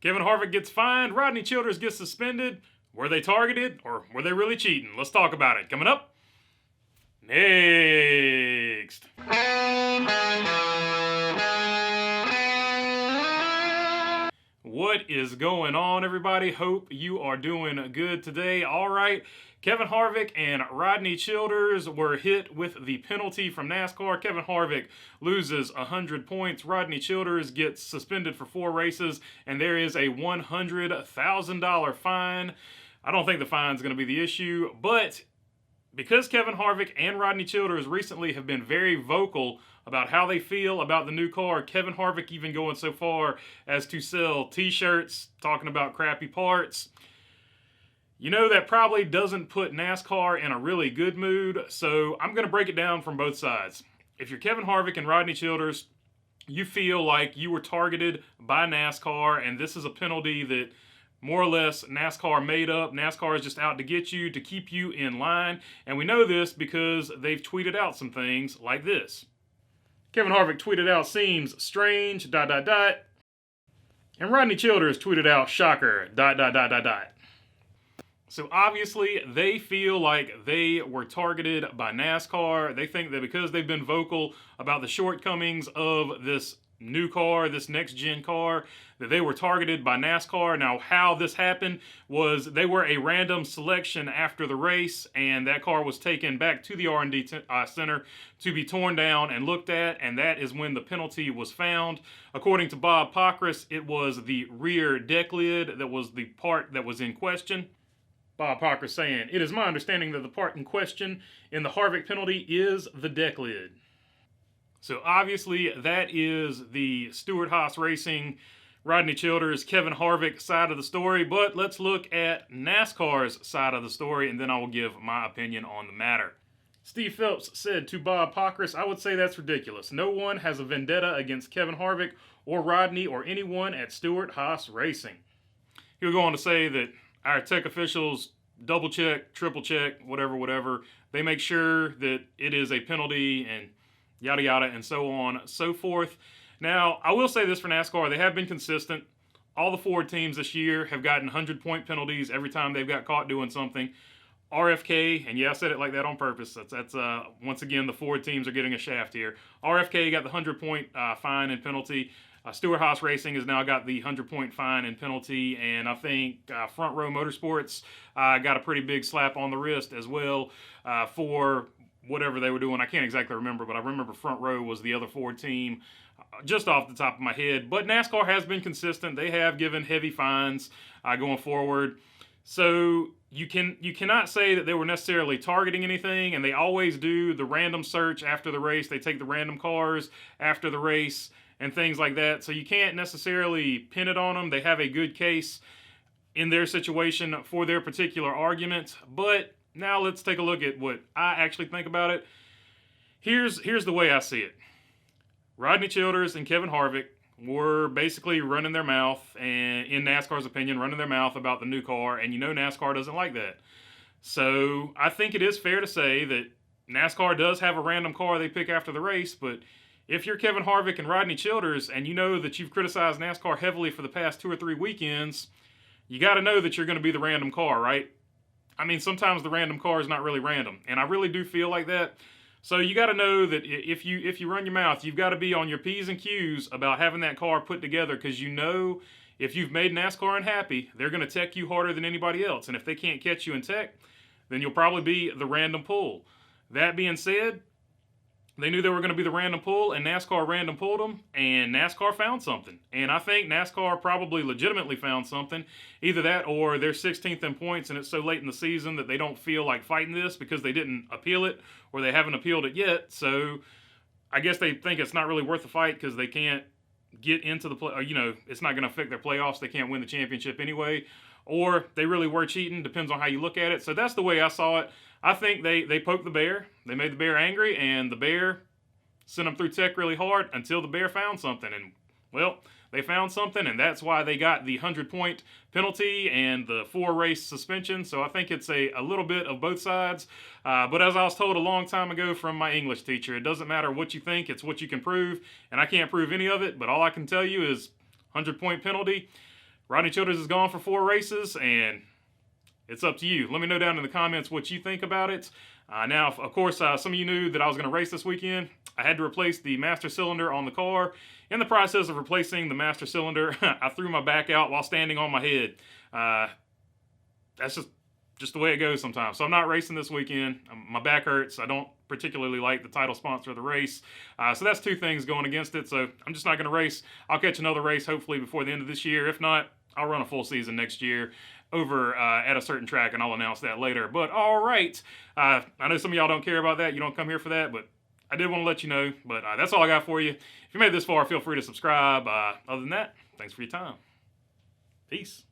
Kevin Harvick gets fined. Rodney Childers gets suspended. Were they targeted or were they really cheating? Let's talk about it. Coming up next. What is going on, everybody? Hope you are doing good today. All right, Kevin Harvick and Rodney Childers were hit with the penalty from NASCAR. Kevin Harvick loses 100 points. Rodney Childers gets suspended for 4 races, and there is a $100,000 fine. I don't think the fine is going to be the issue, but because Kevin Harvick and Rodney Childers recently have been very vocal about how they feel about the new car, Kevin Harvick even going so far as to sell t-shirts talking about crappy parts, you know that probably doesn't put NASCAR in a really good mood, so I'm going to break it down from both sides. If you're Kevin Harvick and Rodney Childers, you feel like you were targeted by NASCAR, and this is a penalty that more or less NASCAR made up. NASCAR is just out to get you, to keep you in line. And we know this because they've tweeted out some things like this. Kevin Harvick tweeted out, "Seems strange, ... And Rodney Childers tweeted out, "Shocker, ... So obviously they feel like they were targeted by NASCAR. They think that because they've been vocal about the shortcomings of this new car, this next-gen car, that they were targeted by NASCAR. Now, how this happened was they were a random selection after the race, and that car was taken back to the R&D center to be torn down and looked at, and that is when the penalty was found. According to Bob Pockrass, it was the rear deck lid that was the part that was in question. Bob Pockrass saying, "It is my understanding that the part in question in the Harvick penalty is the deck lid." So obviously that is the Stewart-Haas Racing, Rodney Childers, Kevin Harvick side of the story. But let's look at NASCAR's side of the story, and then I will give my opinion on the matter. Steve Phelps said to Bob Pockrass, "I would say that's ridiculous. No one has a vendetta against Kevin Harvick or Rodney or anyone at Stewart-Haas Racing." He would go on to say that our tech officials double check, triple check, whatever. They make sure that it is a penalty and yada yada, and so on, so forth. Now, I will say this for NASCAR, they have been consistent. All the Ford teams this year have gotten 100-point penalties every time they've got caught doing something. RFK, and yeah, I said it like that on purpose. That's once again, the Ford teams are getting a shaft here. RFK got the 100-point fine and penalty. Stewart-Haas Racing has now got the 100-point fine and penalty, and I think Front Row Motorsports got a pretty big slap on the wrist as well for whatever they were doing. I can't exactly remember, but I remember Front Row was the other Ford team just off the top of my head. But NASCAR has been consistent. They have given heavy fines going forward. So you cannot say that they were necessarily targeting anything, and they always do the random search after the race. They take the random cars after the race and things like that. So you can't necessarily pin it on them. They have a good case in their situation for their particular argument. But now let's take a look at what I actually think about it. Here's the way I see it. Rodney Childers and Kevin Harvick were basically running their mouth, and in NASCAR's opinion, running their mouth about the new car, and you know NASCAR doesn't like that. So I think it is fair to say that NASCAR does have a random car they pick after the race, but if you're Kevin Harvick and Rodney Childers, and you know that you've criticized NASCAR heavily for the past 2 or 3 weekends, you got to know that you're going to be the random car, right? I mean, sometimes the random car is not really random, and I really do feel like that. So you got to know that if you run your mouth, you've got to be on your P's and Q's about having that car put together, because you know if you've made NASCAR unhappy, they're going to tech you harder than anybody else, and if they can't catch you in tech, then you'll probably be the random pull. That being said, they knew they were going to be the random pull, and NASCAR random pulled them, and NASCAR found something. And I think NASCAR probably legitimately found something. Either that or they're 16th in points, and it's so late in the season that they don't feel like fighting this because they didn't appeal it, or they haven't appealed it yet. So I guess they think it's not really worth the fight because they can't get into the play. It's not going to affect their playoffs. They can't win the championship anyway. Or they really were cheating. Depends on how you look at it. So that's the way I saw it. I think they poked the bear. They made the bear angry, and the bear sent them through tech really hard until the bear found something. And, well, they found something, and that's why they got the 100-point penalty and the 4-race suspension. So I think it's a little bit of both sides. But as I was told a long time ago from my English teacher, it doesn't matter what you think, it's what you can prove. And I can't prove any of it, but all I can tell you is 100-point penalty. Rodney Childers is gone for 4 races, and it's up to you. Let me know down in the comments what you think about it. Now, of course, some of you knew that I was going to race this weekend. I had to replace the master cylinder on the car. In the process of replacing the master cylinder, I threw my back out while standing on my head. That's just the way it goes sometimes. So I'm not racing this weekend. My back hurts. I don't particularly like the title sponsor of the race. So that's 2 things going against it. So I'm just not going to race. I'll catch another race hopefully before the end of this year. If not, I'll run a full season next year over at a certain track, and I'll announce that later. But all right. I know some of y'all don't care about that. You don't come here for that, but I did want to let you know. But that's all I got for you. If you made it this far, feel free to subscribe. Other than that, thanks for your time. Peace.